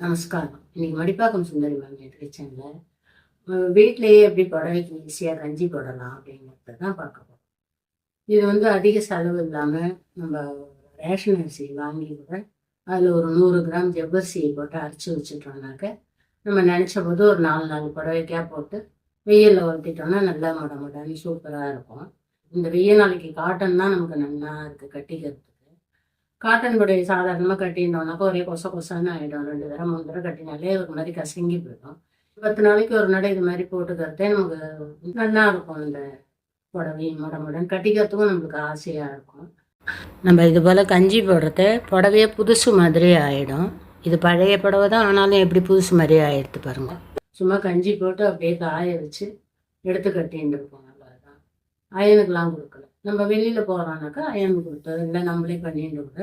நமஸ்காரம். இன்னைக்கு மடிப்பாக்கம் சுந்தரி மேம் கிச்சனில் வீட்டிலேயே எப்படி புடவைக்கு ஈஸியாக கஞ்சி போடலாம் அப்படிங்கிறத தான் பார்க்க போகிறோம். இது அதிக செலவு இல்லாமல் நம்ம ரேஷன் அரிசி வாங்கி கூட அதில் ஒரு 100 கிராம் ஜவ்வரிசியை போட்டு அரைச்சி வச்சுட்டோம்னாக்க நம்ம நினச்ச போது ஒரு 4 புடவைக்காக போட்டு வெயிலில் வளர்த்திட்டோம்னா நல்லா முடமுடன்னு சூப்பராக இருக்கும். இந்த வெயில் நாளைக்கு காட்டன் தான் நமக்கு நல்லா இருக்குது கட்டிக்கிறதுக்கு. காட்டன் புடவை சாதாரணமாக கட்டியிருந்தோம்னாக்கா ஒரே கொசன்னு ஆகிடும். 2 தடவை 3 தடவை கட்டினாலே ஒரு மாதிரி கசங்கி போயிடும். 10 நாளைக்கு ஒரு நடை இது மாதிரி போட்டுக்கிறதே நமக்கு நல்லா இருக்கும். இந்த புடவை முடமுடன் கட்டிக்கிறதுக்கும் நம்மளுக்கு ஆசையாக இருக்கும். நம்ம இது போல் கஞ்சி போடுறது புடவையே புதுசு மாதிரி ஆகிடும். இது பழைய புடவை தான், ஆனாலும் எப்படி புதுசு மாதிரி ஆகிடுது பாருங்க. சும்மா கஞ்சி போட்டு அப்படியே காய வச்சு எடுத்து கட்டின்னு இருப்போம். அவ்வளோதான். அயனுக்கெலாம் கொடுக்கல. நம்ம வெளியில் போகிறோம்னாக்கா அயன் கொடுத்தது இல்லை நம்மளே பண்ணிட்டு கூட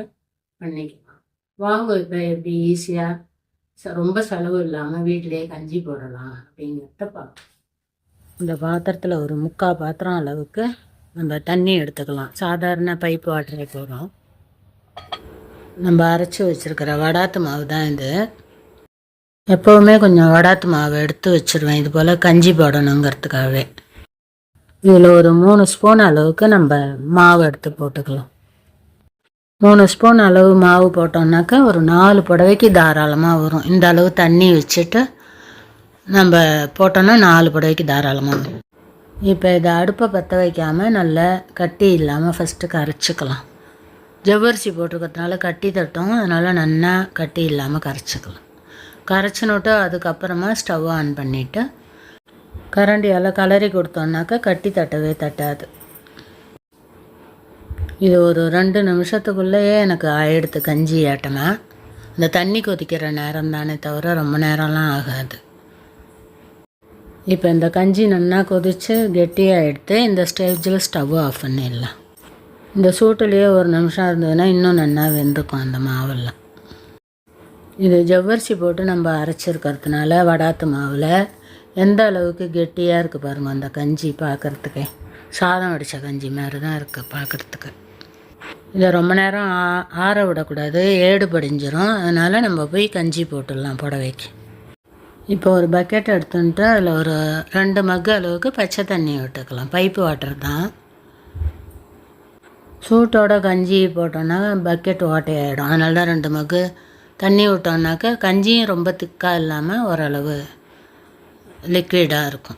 பண்ணிக்கலாம். வாங்க இப்போ எப்படி ஈஸியாக ரொம்ப செலவு இல்லாமல் வீட்டிலேயே கஞ்சி போடலாம் அப்படிங்கிறத பார்ப்போம். இந்த பாத்திரத்தில் ஒரு 3/4 பாத்திரம் அளவுக்கு நம்ம தண்ணி எடுத்துக்கலாம். சாதாரண பைப் வாட்டரை போடுறோம். நம்ம அரைச்சி வச்சுருக்கிற வடாத்து மாவு தான் இது. எப்போவுமே கொஞ்சம் வடாத்து மாவு எடுத்து வச்சுருவேன் இது போல் கஞ்சி போடணுங்கிறதுக்காகவே. இதில் ஒரு 3 ஸ்பூன் அளவுக்கு நம்ம மாவு எடுத்து போட்டுக்கலாம். 3 ஸ்பூன் அளவு மாவு போட்டோம்னாக்கா ஒரு 4 புடவைக்கு தாராளமாக வரும். இந்த அளவு தண்ணி வச்சுட்டு நம்ம போட்டோன்னா 4 புடவைக்கு தாராளமாக வரும். இப்போ இதை அடுப்பை பற்ற வைக்காமல் நல்லா கட்டி இல்லாமல் ஃபஸ்ட்டு கரைச்சிக்கலாம். ஜவ்வரிசி போட்டிருக்கிறதுனால கட்டி தட்டும், அதனால் நல்லா கட்டி இல்லாமல் கரைச்சிக்கலாம். கரைச்சினோட்டு அதுக்கப்புறமா ஸ்டவ் ஆன் பண்ணிவிட்டு கரண்டியால் கலரி கொடுத்தோன்னாக்கா கட்டி தட்டவே தட்டாது. இது ஒரு 2 நிமிஷத்துக்குள்ளேயே எனக்கு ஆயிடுத்து கஞ்சி ஆட்டமாக. இந்த தண்ணி கொதிக்கிற நேரம் தானே தவிர ரொம்ப நேரம்லாம் ஆகாது. இப்போ இந்த கஞ்சி நல்லா கொதித்து கெட்டியாக எடுத்து இந்த ஸ்டேஜில் ஸ்டவ் ஆஃப் பண்ணிடலாம். இந்த சூட்டுலேயே ஒரு நிமிஷம் இருந்ததுன்னா இன்னும் நல்லா வெந்துக்கும் அந்த மாவெல்லாம். இது ஜவ்வரிசி போட்டு நம்ம அரைச்சிருக்கிறதுனால வடாத்து மாவில் எந்த அளவுக்கு கெட்டியாக இருக்குது பாருங்கள். அந்த கஞ்சி பார்க்குறதுக்கே சாதம் வடித்த கஞ்சி மாதிரி தான் இருக்குது பார்க்குறதுக்கு. இதை ரொம்ப நேரம் ஆற விடக்கூடாது, ஏடு படிஞ்சிரும். அதனால் நம்ம போய் கஞ்சி போட்டுடலாம் புடவைக்கு. இப்போ ஒரு பக்கெட் எடுத்துன்ட்டு அதில் ஒரு 2 மக்கு அளவுக்கு பச்சை தண்ணி விட்டுக்கலாம். பைப்பு வாட்டர் தான். சூட்டோட கஞ்சி போட்டோன்னா பக்கெட் ஓட்டையாகிடும். அதனால தான் 2 மக்கு தண்ணி விட்டோம்னாக்கா கஞ்சியும் ரொம்ப திக்காக இல்லாமல் ஓரளவு லிக்விடாக இருக்கும்.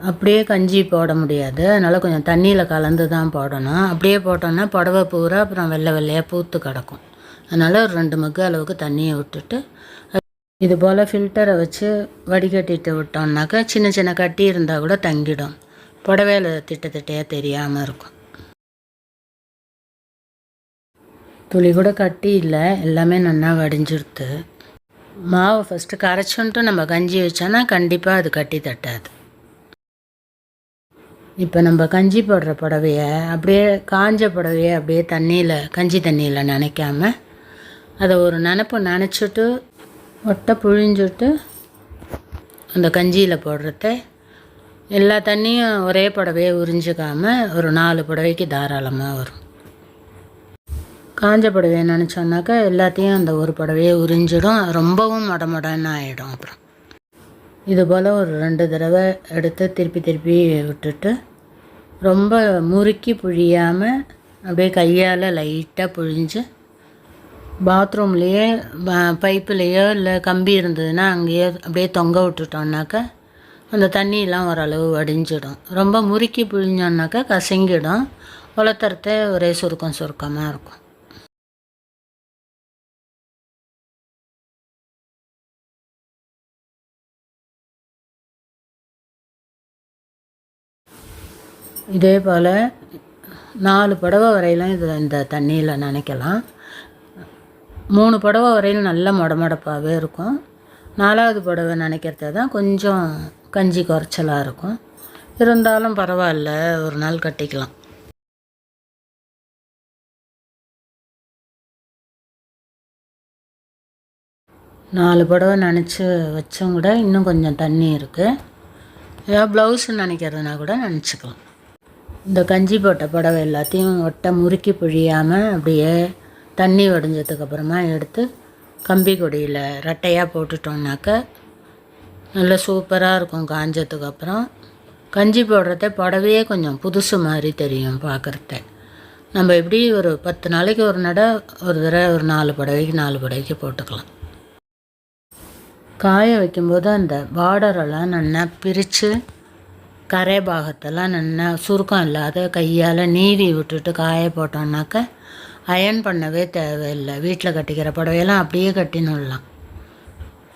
அப்படியே கஞ்சி போட முடியாது, அதனால் கொஞ்சம் தண்ணியில் கலந்து தான் போடணும். அப்படியே போட்டோன்னா புடவை பூரா அப்புறம் வெள்ளை வெள்ளையாக பூத்து கிடக்கும். அதனால் ஒரு 2 மக்கு அளவுக்கு தண்ணியை விட்டுட்டு இது போல் ஃபில்டரை வச்சு வடிகட்டிட்டு விட்டோம்னாக்கா சின்ன சின்ன கட்டி இருந்தால் கூட தங்கிடும். புடவையில் திட்டையாக தெரியாமல் இருக்கும். துளி கூட கட்டி இல்லை, எல்லாமே நல்லா வடிஞ்சிருது. மாவை ஃபஸ்ட்டு கரைச்சுன்ட்டு நம்ம கஞ்சி வச்சோன்னா கண்டிப்பாக அது கட்டி தட்டாது. இப்போ நம்ம கஞ்சி போடுற புடவையை அப்படியே காஞ்ச புடவையை அப்படியே கஞ்சி தண்ணியில் நனைக்காம அதை ஒரு நனைச்சிட்டு ஒட்டை புழிஞ்சுட்டு அந்த கஞ்சியில் போடுறத எல்லா தண்ணியும் ஒரே புடவையை உறிஞ்சிக்காமல் ஒரு 4 புடவைக்கு தாராளமாக வரும். காஞ்ச புடவையை நினச்சோன்னாக்கா எல்லாத்தையும் அந்த ஒரு புடவையை உறிஞ்சிடும், ரொம்பவும் மொடன்னு ஆகிடும். அப்புறம் இது போல் ஒரு 2 தடவை எடுத்து திருப்பி விட்டுட்டு ரொம்ப முறுக்கி புழியாமல் அப்படியே கையால் லைட்டாக புழிஞ்சு பாத்ரூம்லேயே பைப்புலேயோ இல்லை கம்பி இருந்ததுன்னா அங்கேயோ அப்படியே தொங்க விட்டுட்டோம்னாக்கா அந்த தண்ணியெலாம் ஓரளவு வடிஞ்சிடும். ரொம்ப முறுக்கி புழிஞ்சோன்னாக்கா கசங்கிடும், உலர்த்துறத ஒரே சுருக்கமாக இருக்கும். இதே போல் 4 புடவை வரையிலும் இந்த தண்ணியில் நனைக்கலாம். 3 புடவை வரையிலும் நல்ல மொடப்பாகவே இருக்கும். 4வது புடவை நினைக்கிறது தான் கொஞ்சம் கஞ்சி குறைச்சலாக இருக்கும். இருந்தாலும் பரவாயில்ல, ஒரு நாள் கட்டிக்கலாம். நாலு புடவை நினச்சி வச்சும் கூட இன்னும் கொஞ்சம் தண்ணி இருக்குது. ஏதாவது ப்ளவுஸு நினைக்கிறதுனா கூட நினச்சிக்கலாம். இந்த கஞ்சி போட்ட புடவை எல்லாத்தையும் ஒட்டை முறுக்கி புழியாமல் அப்படியே தண்ணி வடிஞ்சதுக்கப்புறமா எடுத்து கம்பி கொடியில் ரெட்டையாக போட்டுட்டோம்னாக்க நல்லா சூப்பராக இருக்கும். காஞ்சதுக்கு அப்புறம் கஞ்சி போடுறத புடவையே கொஞ்சம் புதுசு மாதிரி தெரியும் பார்க்குறத. நம்ம எப்படி ஒரு 10 நாளைக்கு ஒரு தடவை ஒரு 4 புடவைக்கு போட்டுக்கலாம். காய வைக்கும்போது அந்த பார்டரெல்லாம் நல்லா பிரித்து கரை பாகத்தெல்லாம் நல்லா சுருக்கம் இல்லாத கையால் நீவி விட்டுட்டு காய போட்டோம்னாக்க அயர்ன் பண்ணவே தேவையில்லை. வீட்டில் கட்டிக்கிற புடவையெல்லாம் அப்படியே கட்டினுடலாம்.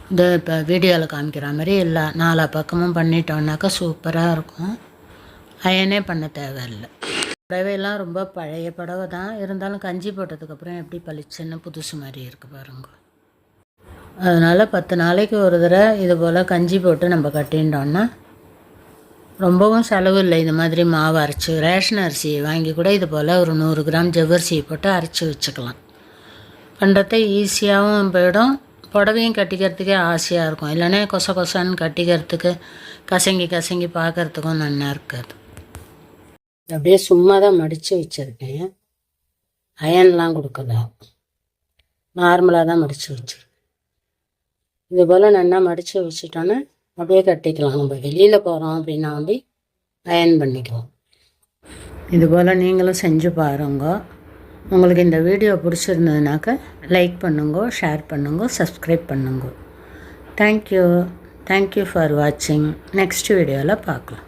இந்த இப்போ வீடியோவில் காமிக்கிற மாதிரி எல்லா 4 பக்கமும் பண்ணிட்டோம்னாக்கா சூப்பராக இருக்கும். அயனே பண்ண தேவையில்லை. புடவையெல்லாம் ரொம்ப பழைய புடவை தான், இருந்தாலும் கஞ்சி போட்டதுக்கப்புறம் எப்படி பளிச்சுன்னு புதுசு மாதிரி இருக்குது பாருங்க. அதனால் 10 நாளைக்கு ஒரு தடவை இது போல் கஞ்சி போட்டு நம்ம கட்டிட்டோன்னா ரொம்பவும் செலவு இல்லை. இது மாதிரி மாவு அரைச்சி ரேஷன் அரிசி வாங்கி கூட இது போல் ஒரு 100 கிராம் ஜவ்வரிசி போட்டு அரைச்சி வச்சுக்கலாம். பண்ணுறத ஈஸியாகவும் போயிடும், புடவையும் கட்டிக்கிறதுக்கே ஆசையாக இருக்கும். இல்லைன்னா கொசன்னு கட்டிக்கிறதுக்கு கசங்கி பார்க்குறதுக்கும் நல்லா இருக்காது. அப்படியே சும்மா தான் மடித்து வச்சுருக்கேன், அயன்லாம் கொடுக்கல, நார்மலாக தான் மடித்து வச்சுருக்கேன். இது போல் நல்லா மடித்து வச்சுட்டோன்னா அப்படியே கட்டிக்கலாம். நம்ம வெளியில் போகிறோம் அப்படின்னா வந்து அயன் பண்ணிக்கலாம். இது போல் நீங்களும் செஞ்சு பாருங்க. உங்களுக்கு இந்த வீடியோ பிடிச்சிருந்ததுனாக்க லைக் பண்ணுங்க, ஷேர் பண்ணுங்க, சப்ஸ்கிரைப் பண்ணுங்க. தேங்க்யூ ஃபார் வாட்சிங். நெக்ஸ்ட் வீடியோவில் பார்க்கலாம்.